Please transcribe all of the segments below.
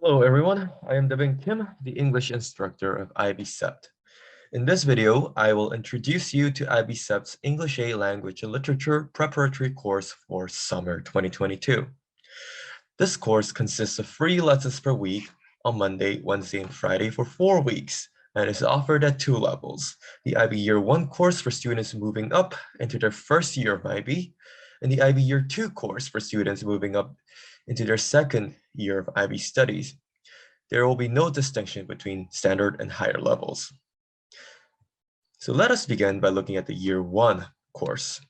Hello everyone, I am Devin Kim, the English instructor of Ivcept. In this video, I will introduce you to Ivcept's English A Language and Literature preparatory course for summer 2022. This course consists of 3 lessons per week on Monday, Wednesday, and Friday for 4 weeks, and is offered at 2 levels: the IB Year 1 course for students moving up into their first year of IB, and the IB Year 2 course for students moving up into their second year of IB studies. There will be no distinction between standard and higher levels. So let us begin by looking at the Year 1 course.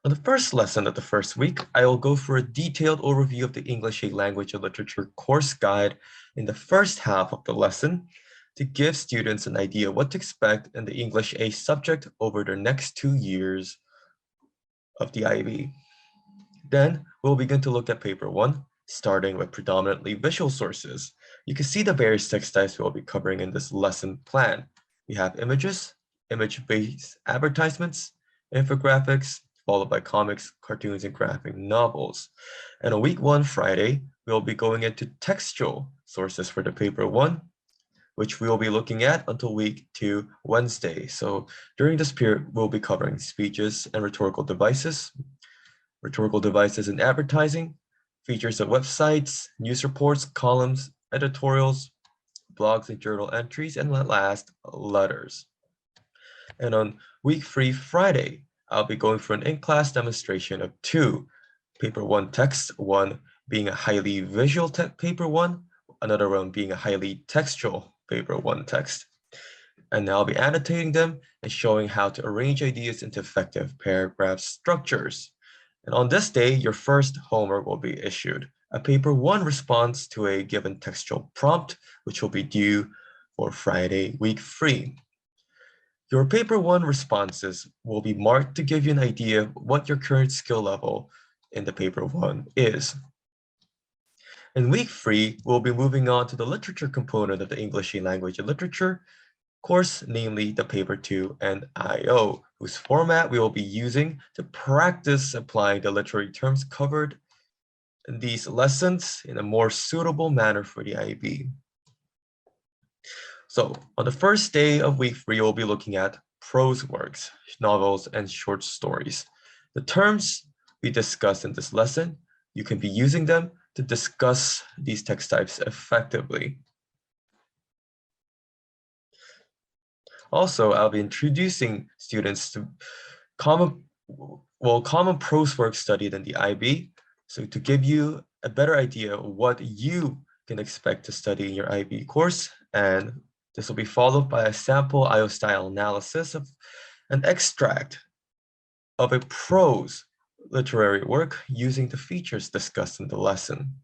On the first lesson of the first week, I will go for a detailed overview of the English A Language and Literature course guide in the first half of the lesson to give students an idea of what to expect in the English A subject over their next 2 years of the IB. Then we'll begin to look at paper 1, starting with predominantly visual sources. You can see the various text types we'll be covering in this lesson plan. We have images, image-based advertisements, infographics, followed by comics, cartoons, and graphic novels. And on week 1, Friday, we'll be going into textual sources for the paper 1, which we'll be looking at until week 2, Wednesday. So during this period, we'll be covering speeches and rhetorical devices in advertising, features of websites, news reports, columns, editorials, blogs and journal entries, and last, letters. And on week 3, Friday, I'll be going for an in-class demonstration of 2 paper 1 texts, one being a highly visual paper 1, another one being a highly textual paper 1 text. And I'll be annotating them and showing how to arrange ideas into effective paragraph structures. And on this day, your first homework will be issued, a paper 1 response to a given textual prompt, which will be due for Friday, week 3. Your paper 1 responses will be marked to give you an idea of what your current skill level in the paper 1 is. In week 3, we'll be moving on to the literature component of the English Language and Literature course, namely the paper 2 and IO, whose format we will be using to practice applying the literary terms covered in these lessons in a more suitable manner for the IB. So on the first day of week 3, we'll be looking at prose works, novels, and short stories. The terms we discuss in this lesson, you can be using them to discuss these text types effectively. Also, I'll be introducing students to common prose work studied in the IB, so to give you a better idea of what you can expect to study in your IB course. And this will be followed by a sample IO style analysis of an extract of a prose literary work using the features discussed in the lesson.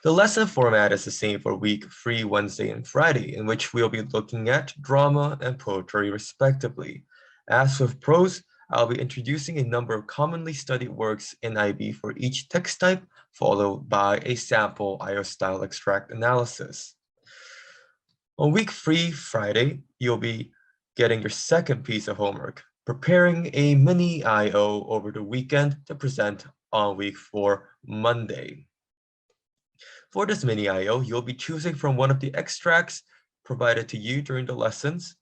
The lesson format is the same for week 3, Wednesday, and Friday, in which we'll be looking at drama and poetry respectively. As with prose, I'll be introducing a number of commonly studied works in IB for each text type, followed by a sample IO style extract analysis. On week 3, Friday, you'll be getting your second piece of homework, preparing a mini IO over the weekend to present on week 4, Monday. For this mini IO, you'll be choosing from one of the extracts provided to you during the lessons,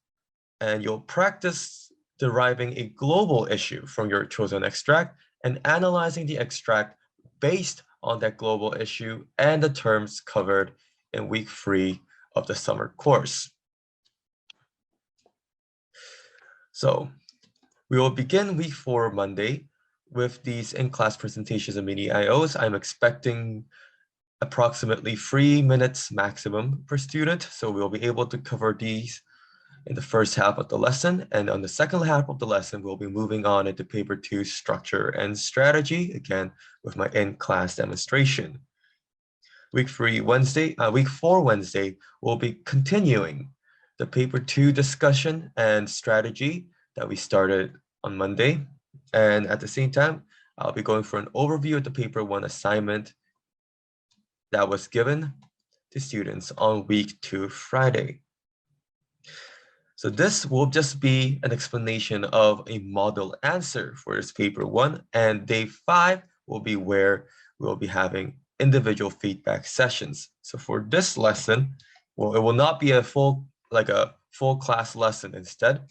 and you'll practice deriving a global issue from your chosen extract and analyzing the extract based on that global issue and the terms covered in week 3 of the summer course. So we will begin week 4, Monday, with these in-class presentations and mini IOs. I'm expecting approximately 3 minutes maximum per student, so we'll be able to cover these in the first half of the lesson, and on the second half of the lesson, we'll be moving on into paper 2 structure and strategy, again with my in-class demonstration. Week 4, Wednesday, we'll be continuing the paper 2 discussion and strategy that we started on Monday, and at the same time, I'll be going for an overview of the paper 1 assignment that was given to students on week 2, Friday. So this will just be an explanation of a model answer for this paper 1, and day 5 will be where we'll be having individual feedback sessions. So for this lesson, well, it will not be a full class lesson. Instead,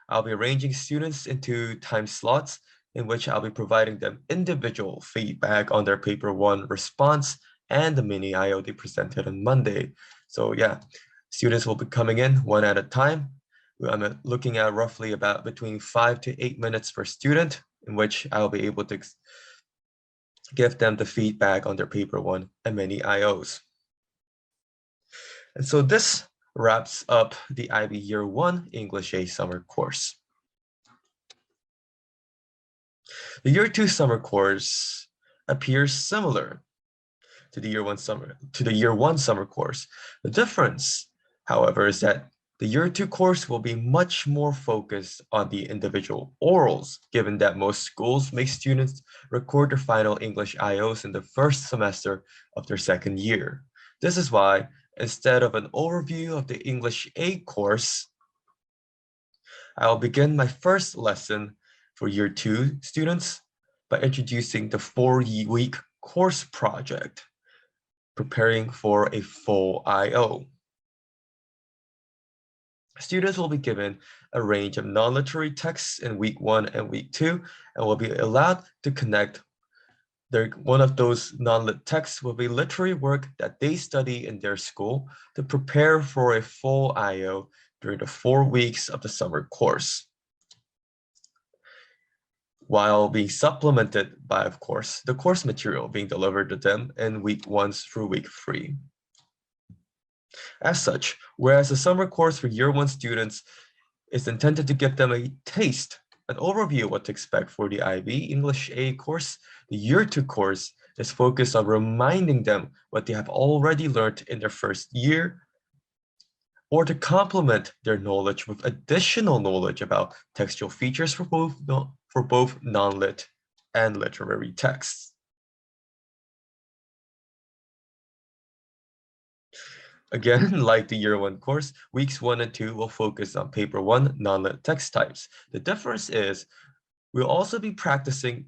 I'll be arranging students into time slots in which I'll be providing them individual feedback on their paper 1 response and the mini IO they presented on Monday. So yeah, students will be coming in one at a time. I'm looking at roughly about between 5 to 8 minutes per student, in which I'll be able to give them the feedback on their paper 1 and many IOs. And so this wraps up the IB Year 1 English A summer course. The Year 2 summer course appears similar to the Year 1 summer course. The difference, however, is that the Year 2 course will be much more focused on the individual orals, given that most schools make students record their final English IOs in the first semester of their second year. This is why, instead of an overview of the English A course, I'll begin my first lesson for Year 2 students by introducing the 4-week course project, preparing for a full IO. Students will be given a range of non-literary texts in week 1 and week 2, and will be allowed to connect one of those non-lit texts will be literary work that they study in their school to prepare for a full IO during the 4 weeks of the summer course, while being supplemented by, of course, the course material being delivered to them in week 1 through week 3. As such, whereas the summer course for Year 1 students is intended to give them a taste, an overview of what to expect for the IB English A course, the Year 2 course is focused on reminding them what they have already learned in their first year, or to complement their knowledge with additional knowledge about textual features for both non-lit and literary texts. Again, like the Year 1 course, weeks 1 and 2 will focus on paper 1 non-lit text types. The difference is we'll also be practicing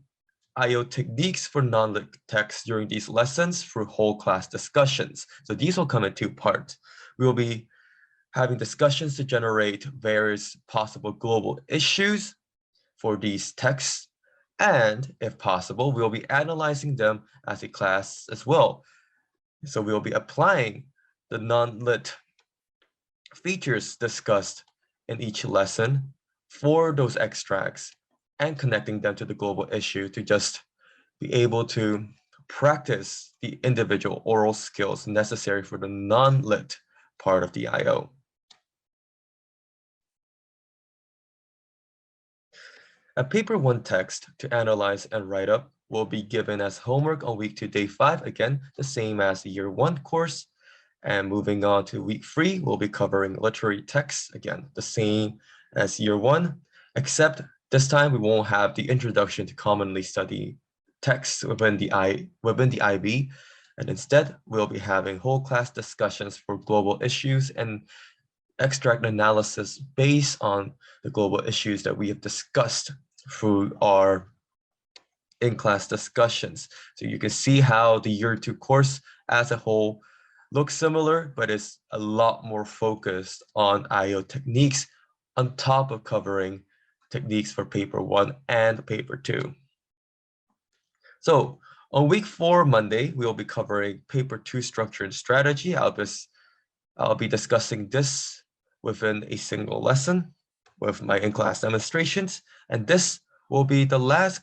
IO techniques for non-lit text during these lessons through whole class discussions. So these will come in 2 parts. We will be having discussions to generate various possible global issues for these texts. And if possible, we'll be analyzing them as a class as well. So we'll be applying the non-lit features discussed in each lesson for those extracts and connecting them to the global issue to just be able to practice the individual oral skills necessary for the non-lit part of the IO. A paper 1 text to analyze and write up will be given as homework on week 2, day 5, again, the same as the Year 1 course. And moving on to week 3, we'll be covering literary texts, again, the same as Year 1, except this time we won't have the introduction to commonly studied texts within the IB, and instead we'll be having whole class discussions for global issues and extract analysis based on the global issues that we have discussed through our in-class discussions. So you can see how the Year 2 course as a whole looks similar, but it's a lot more focused on IO techniques on top of covering techniques for paper 1 and paper 2. So on week 4, Monday, we'll be covering paper 2 structure and strategy. I'll be discussing this within a single lesson with my in-class demonstrations. And this will be the last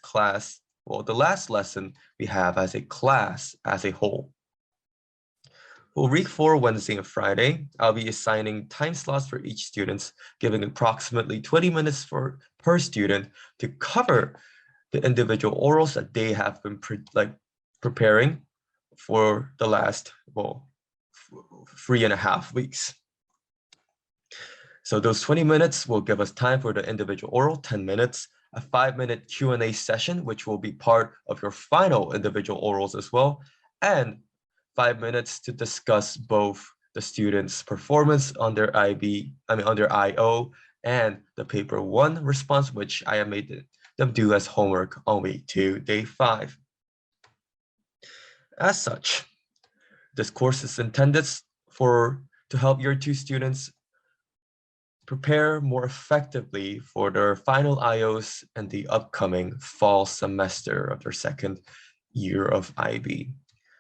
lesson we have as a class as a whole. For week 4, Wednesday and Friday, I'll be assigning time slots for each student, giving approximately 20 minutes per student to cover the individual orals that they have been preparing for the last 3.5 weeks. So those 20 minutes will give us time for the individual oral, 10 minutes, a 5-minute Q&A session, which will be part of your final individual orals as well, and 5 minutes to discuss both the students' performance on their on their IO and the paper 1 response, which I have made them do as homework on week 2, day 5. As such, this course is intended to help your two students prepare more effectively for their final IOs and the upcoming fall semester of their second year of IB.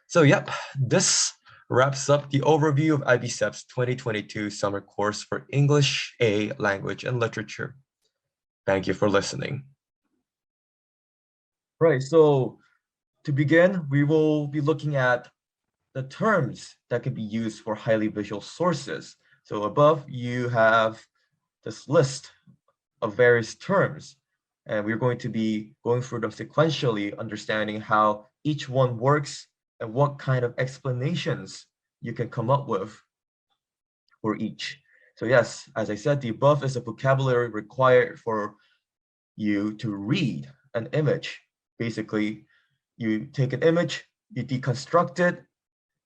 So yep, this wraps up the overview of IBCEP's 2022 summer course for English A Language and Literature. Thank you for listening. Right, so to begin, we will be looking at the terms that can be used for highly visual sources. So above you have this list of various terms, and we're going to be going through them sequentially, understanding how each one works and what kind of explanations you can come up with for each. So yes, as I said, the above is a vocabulary required for you to read an image. Basically, you take an image, you deconstruct it,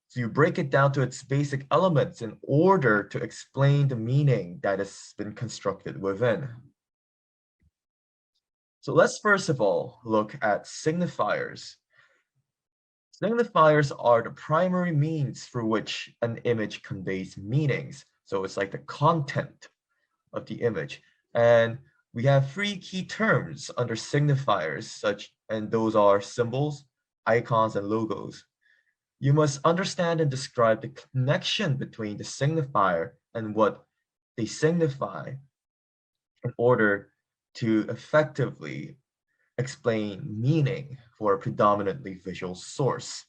so you break it down to its basic elements in order to explain the meaning that has been constructed within. So let's first of all look at signifiers. Signifiers are the primary means through which an image conveys meanings. So it's like the content of the image. And we have three key terms under signifiers, and those are symbols, icons, and logos. You must understand and describe the connection between the signifier and what they signify in order to effectively explain meaning for a predominantly visual source.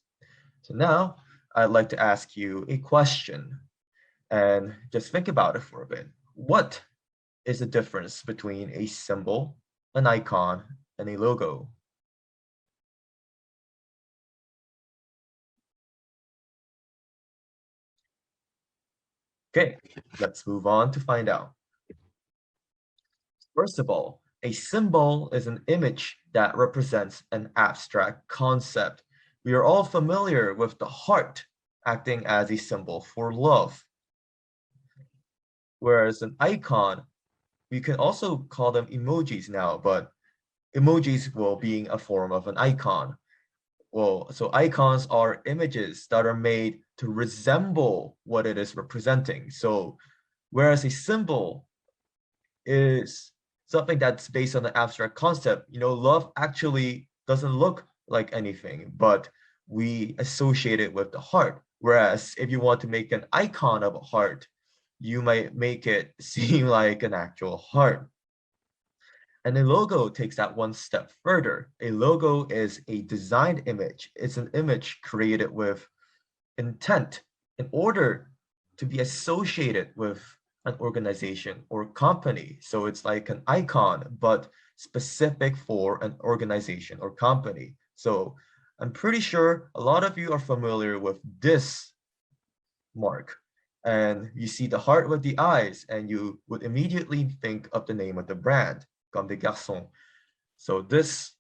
So now I'd like to ask you a question and just think about it for a bit. What is the difference between a symbol, an icon, and a logo? Okay, let's move on to find out. First of all, a symbol is an image that represents an abstract concept. We are all familiar with the heart acting as a symbol for love. Whereas an icon, we can also call them emojis now, but emojis will being a form of an icon. Well, so icons are images that are made to resemble what it is representing. So whereas a symbol is something that's based on an abstract concept, love actually doesn't look like anything, but we associate it with the heart. Whereas if you want to make an icon of a heart, you might make it seem like an actual heart. And a logo takes that one step further. A logo is a designed image. It's an image created with intent in order to be associated with an organization or company. So it's like an icon, but specific for an organization or company. So I'm pretty sure a lot of you are familiar with this mark. And you see the heart with the eyes, and you would immediately think of the name of the brand, Comme des Garçons. So this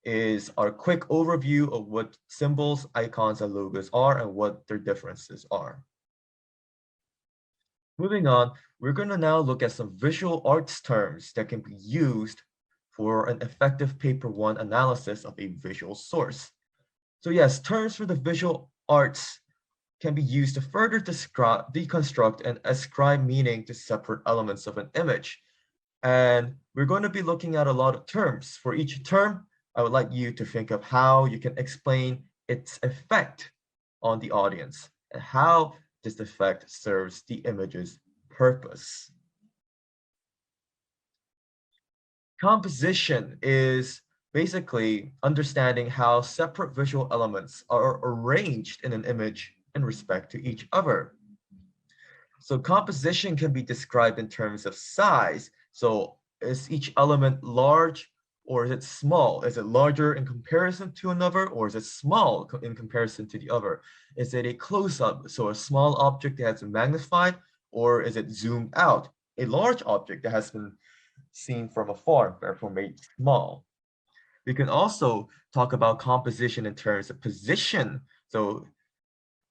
is our quick overview of what symbols, icons, and logos are and what their differences are. Moving on, we're going to now look at some visual arts terms that can be used for an effective paper 1 analysis of a visual source. So yes, terms for the visual arts can be used to further deconstruct and ascribe meaning to separate elements of an image. And we're going to be looking at a lot of terms. For each term, I would like you to think of how you can explain its effect on the audience and how this effect serves the image's purpose. Composition is basically understanding how separate visual elements are arranged in an image in respect to each other. So composition can be described in terms of size. So is each element large or is it small? Is it larger in comparison to another, or is it small in comparison to the other? Is it a close-up, so a small object that has been magnified, or is it zoomed out, a large object that has been seen from afar, therefore made small? We can also talk about composition in terms of position. So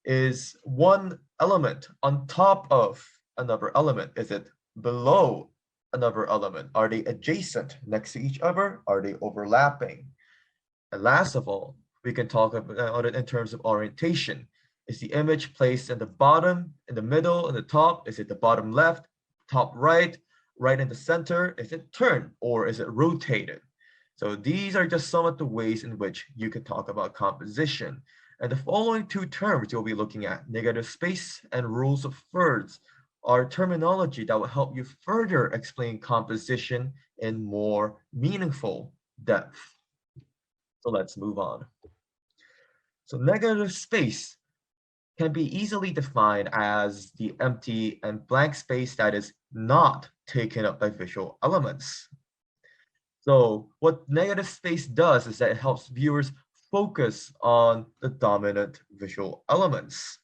is one element on top of another element? Is it below another element? Are they adjacent next to each other? Are they overlapping? And last of all, We can talk about it in terms of orientation. Is the image placed in the bottom, in the middle, in the top? Is it the bottom left, top right, right in the center? Is it turned or is it rotated? So these are just some of the ways in which you can talk about composition. And the following two terms you'll be looking at, negative space and rules of thirds, are terminology that will help you further explain composition in more meaningful depth. So let's move on. So negative space can be easily defined as the empty and blank space that is not taken up by visual elements. So what negative space does is that it helps viewers focus on the dominant visual elements.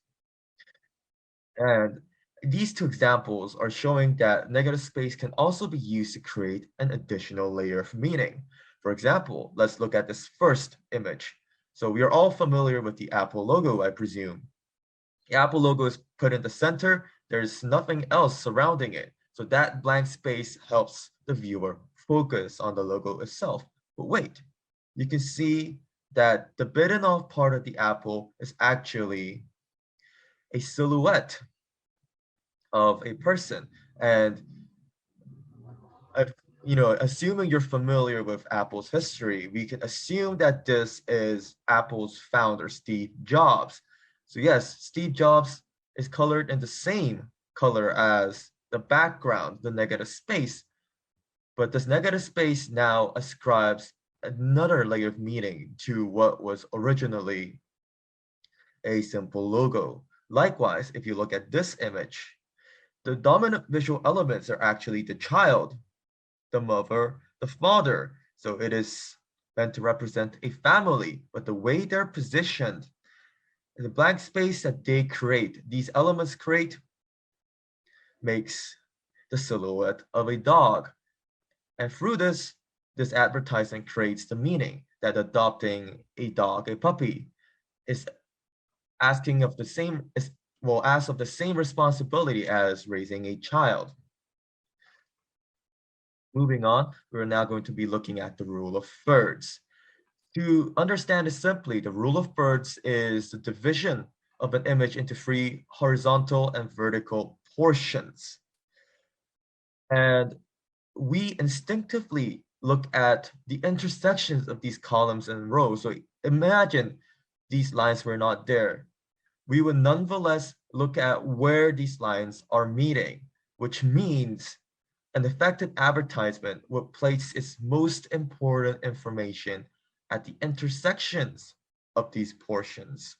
And these two examples are showing that negative space can also be used to create an additional layer of meaning. For example, let's look at this first image. So we are all familiar with the Apple logo, I presume. The Apple logo is put in the center. There's nothing else surrounding it. So that blank space helps the viewer focus on the logo itself. But wait, you can see that the bitten off part of the apple is actually a silhouette of a person. And assuming you're familiar with Apple's history, we can assume that this is Apple's founder, Steve Jobs. So yes, Steve Jobs is colored in the same color as the background, the negative space. But this negative space now ascribes another layer of meaning to what was originally a simple logo. Likewise, if you look at this image, the dominant visual elements are actually the child, the mother, the father. So it is meant to represent a family, but the way they're positioned, the blank space that they create, these elements create, makes the silhouette of a dog. And through this advertising creates the meaning that adopting a dog, a puppy, is asking of the same, ask of the same responsibility as raising a child. Moving on, we're now going to be looking at the rule of thirds. To understand it simply, the rule of thirds is the division of an image into three horizontal and vertical portions. And we instinctively look at the intersections of these columns and rows. So imagine these lines were not there. We would nonetheless look at where these lines are meeting, which means an effective advertisement would place its most important information at the intersections of these portions.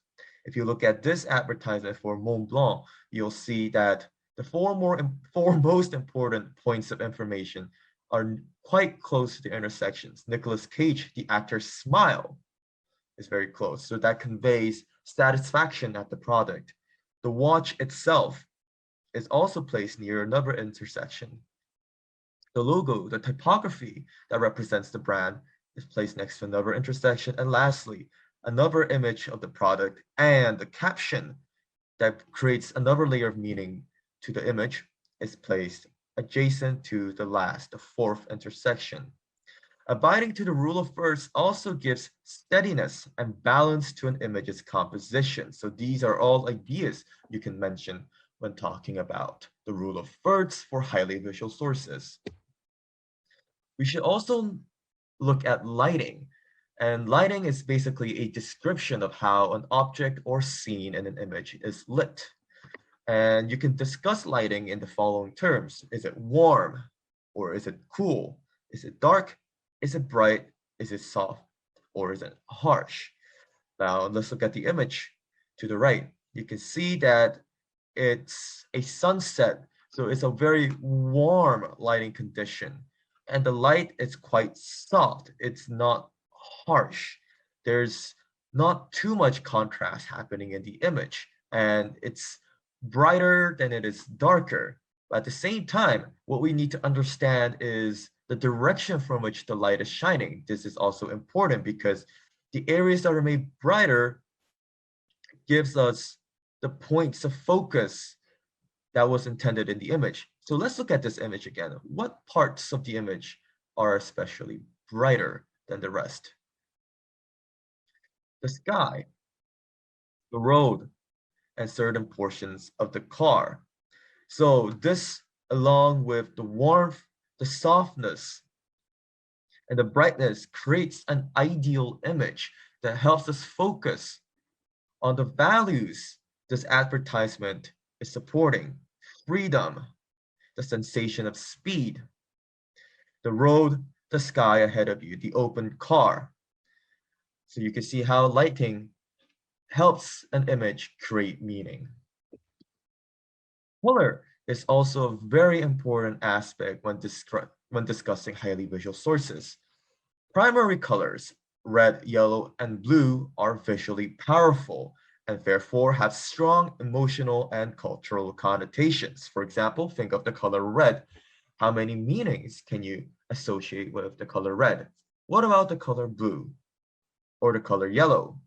If you look at this advertisement for Mont Blanc, you'll see that the four most important points of information are quite close to the intersections. Nicolas Cage, the actor's smile, is very close. So that conveys satisfaction at the product. The watch itself is also placed near another intersection. The logo, the typography that represents the brand, is placed next to another intersection. And lastly, another image of the product and the caption that creates another layer of meaning to the image is placed adjacent to the fourth intersection. Abiding to the rule of thirds also gives steadiness and balance to an image's composition. So these are all ideas you can mention when talking about the rule of thirds for highly visual sources. We should also look at lighting. And lighting is basically a description of how an object or scene in an image is lit. And you can discuss lighting in the following terms. Is it warm or is it cool? Is it dark? Is it bright? Is it soft? Or is it harsh? Now let's look at the image to the right. You can see that it's a sunset. So it's a very warm lighting condition. And the light is quite soft. It's not harsh. There's not too much contrast happening in the image. And it's brighter than it is darker. But at the same time, what we need to understand is the direction from which the light is shining. This is also important because the areas that are made brighter gives us the points of focus that was intended in the image. So let's look at this image again. What parts of the image are especially brighter than the rest? the sky, the road, and certain portions of the car. So this, along with the warmth, the softness, and the brightness, creates an ideal image that helps us focus on the values this advertisement is supporting: freedom, the sensation of speed, the road, the sky ahead of you, the open car. So you can see how lighting helps an image create meaning. Color is also a very important aspect when discussing highly visual sources. Primary colors, red, yellow, and blue, are visually powerful and therefore have strong emotional and cultural connotations. For example, think of the color red. How many meanings can you associate with the color red? What about the color blue or the color yellow?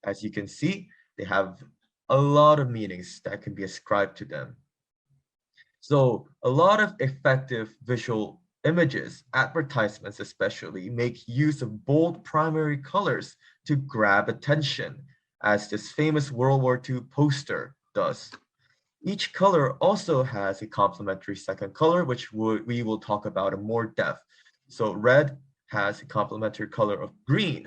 As you can see, they have a lot of meanings that can be ascribed to them. So a lot of effective visual images, advertisements especially, make use of bold primary colors to grab attention, as this famous World War II poster does. Each color also has a complementary second color, which we will talk about in more depth. So red has a complementary color of green,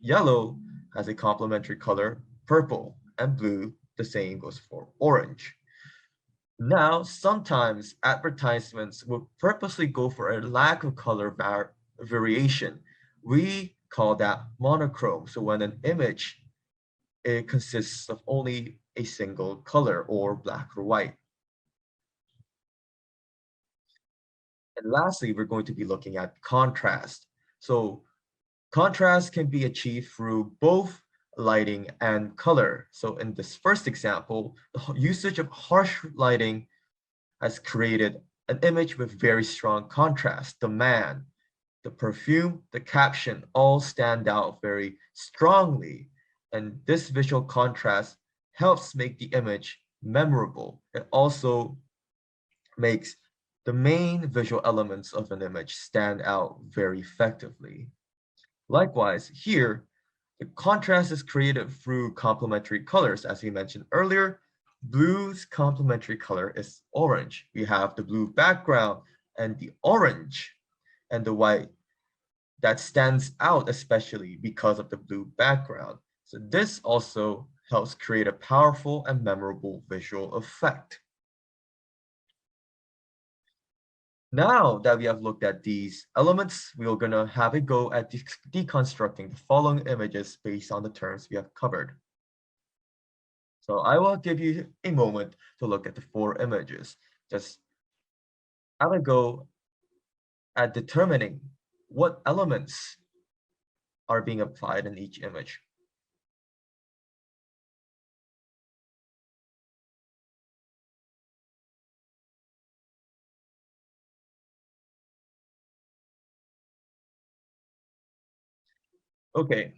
yellow has a complementary color purple, and blue, the same goes for orange. Now, sometimes advertisements will purposely go for a lack of color variation. We call that monochrome. So when an image, it consists of only a single color, or black or white. And lastly, we're going to be looking at contrast. So contrast can be achieved through both lighting and color. So in this first example, the usage of harsh lighting has created an image with very strong contrast. The man, the perfume, the caption all stand out very strongly. And this visual contrast helps make the image memorable. It also makes the main visual elements of an image stand out very effectively. Likewise, here, the contrast is created through complementary colors. As we mentioned earlier, blue's complementary color is orange. We have the blue background and the orange and the white that stands out, especially because of the blue background. So this also helps create a powerful and memorable visual effect. Now that we have looked at these elements, we are going to have a go at deconstructing the following images based on the terms we have covered. So I will give you a moment to look at the 4 images. Just have a go at determining what elements are being applied in each image. Okay,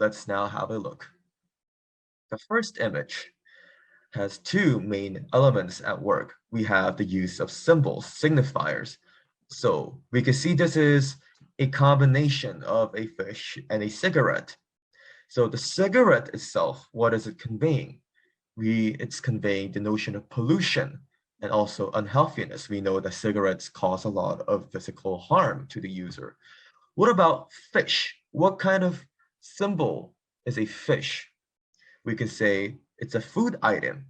let's now have a look. The first image has 2 main elements at work. We have the use of symbols, signifiers. So we can see this is a combination of a fish and a cigarette. So the cigarette itself, what is it conveying? It's conveying the notion of pollution and also unhealthiness. We know that cigarettes cause a lot of physical harm to the user. What about fish? What kind of symbol is a fish? We could say it's a food item,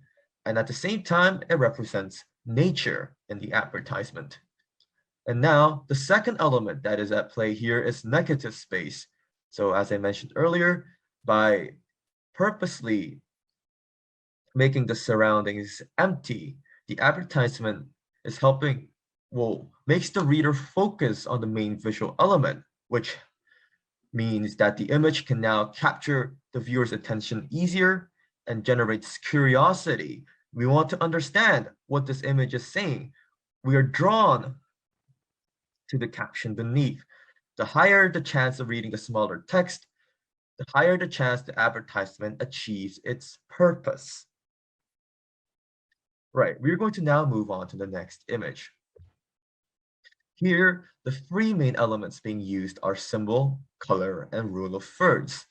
and at the same time, it represents nature in the advertisement. And now, the second element that is at play here is negative space. So as I mentioned earlier, by purposely making the surroundings empty, the advertisement is makes the reader focus on the main visual element, which means that the image can now capture the viewer's attention easier and generates curiosity. We want to understand what this image is saying. We are drawn to the caption beneath. The higher the chance of reading the smaller text, the higher the chance the advertisement achieves its purpose. Right, we're going to now move on to the next image. Here, the 3 main elements being used are symbol, color, and rule of thirds.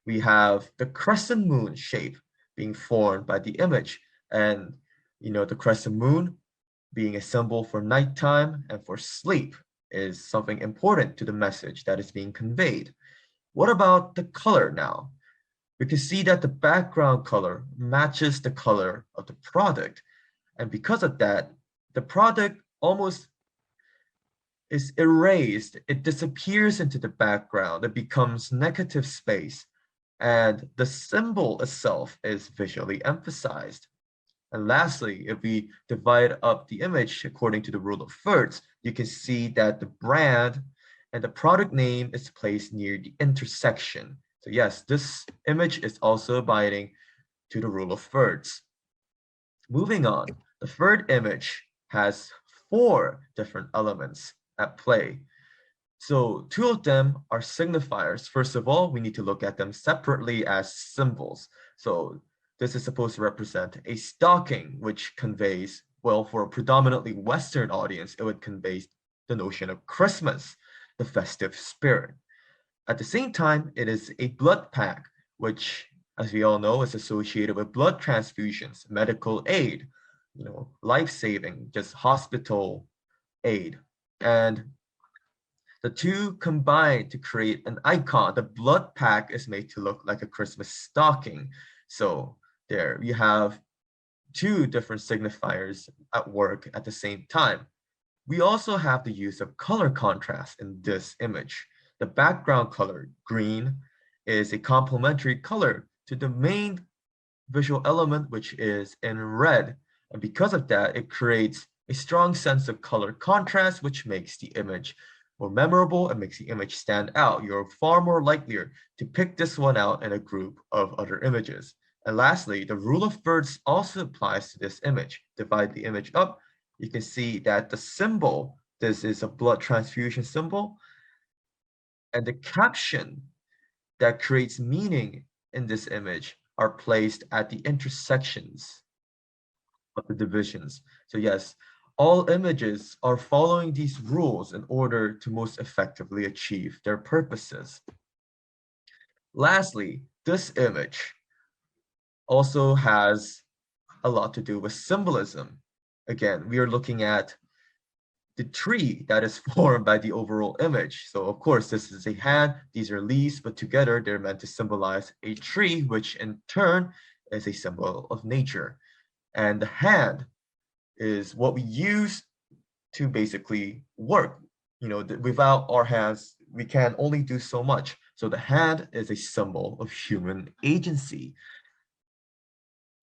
we have the crescent moon shape being formed by the image, and the crescent moon being a symbol for nighttime and for sleep is something important to the message that is being conveyed. What about the color now? We can see that the background color matches the color of the product, and because of that, the product almost is erased. It disappears into the background. It becomes negative space, and the symbol itself is visually emphasized. And lastly, if we divide up the image according to the rule of thirds, you can see that the brand and the product name is placed near the intersection. So yes, this image is also abiding to the rule of thirds. Moving on, the third image has 4 different elements at play. So 2 of them are signifiers. First of all, we need to look at them separately as symbols. So this is supposed to represent a stocking, which conveys, well, for a predominantly Western audience, it would convey the notion of Christmas, the festive spirit. At the same time, it is a blood pack, which, as we all know, is associated with blood transfusions, medical aid, life-saving, just hospital aid. And the 2 combine to create an icon. The blood pack is made to look like a Christmas stocking. So there you have 2 different signifiers at work at the same time. We also have the use of color contrast in this image. The background color, green, is a complementary color to the main visual element, which is in red. And because of that, it creates a strong sense of color contrast, which makes the image more memorable and makes the image stand out. You're far more likelier to pick this one out in a group of other images. And lastly, the rule of thirds also applies to this image. Divide the image up, you can see that the symbol, this is a blood transfusion symbol, and the caption that creates meaning in this image are placed at the intersections of the divisions. So yes, all images are following these rules in order to most effectively achieve their purposes. Lastly, this image also has a lot to do with symbolism. Again, we are looking at the tree that is formed by the overall image. So of course, this is a hand, these are leaves, but together they're meant to symbolize a tree, which in turn is a symbol of nature. And the hand is what we use to basically work. Without our hands, we can only do so much. So the hand is a symbol of human agency.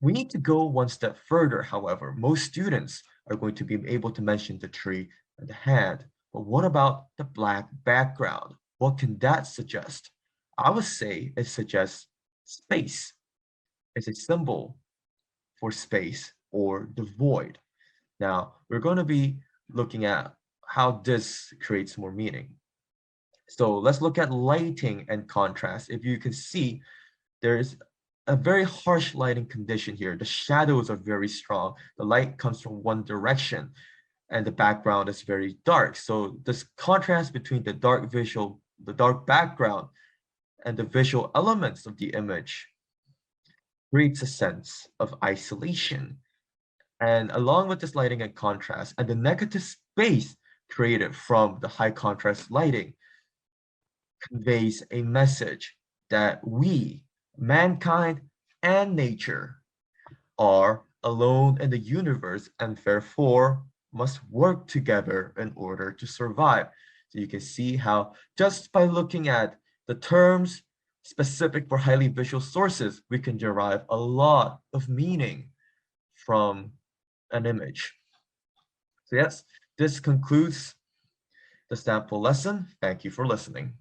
We need to go one step further, however. Most students are going to be able to mention the tree and the hand, but what about the black background? What can that suggest? I would say it suggests space. It's a symbol for space or the void. Now, we're going to be looking at how this creates more meaning. So let's look at lighting and contrast. If you can see, there's a very harsh lighting condition here. The shadows are very strong. The light comes from one direction and the background is very dark. So this contrast between the dark background and the visual elements of the image creates a sense of isolation. And along with this lighting and contrast and the negative space created from the high contrast lighting conveys a message that we, mankind and nature, are alone in the universe and therefore must work together in order to survive. So you can see how just by looking at the terms specific for highly visual sources, we can derive a lot of meaning from an image. So yes, this concludes the sample lesson. Thank you for listening.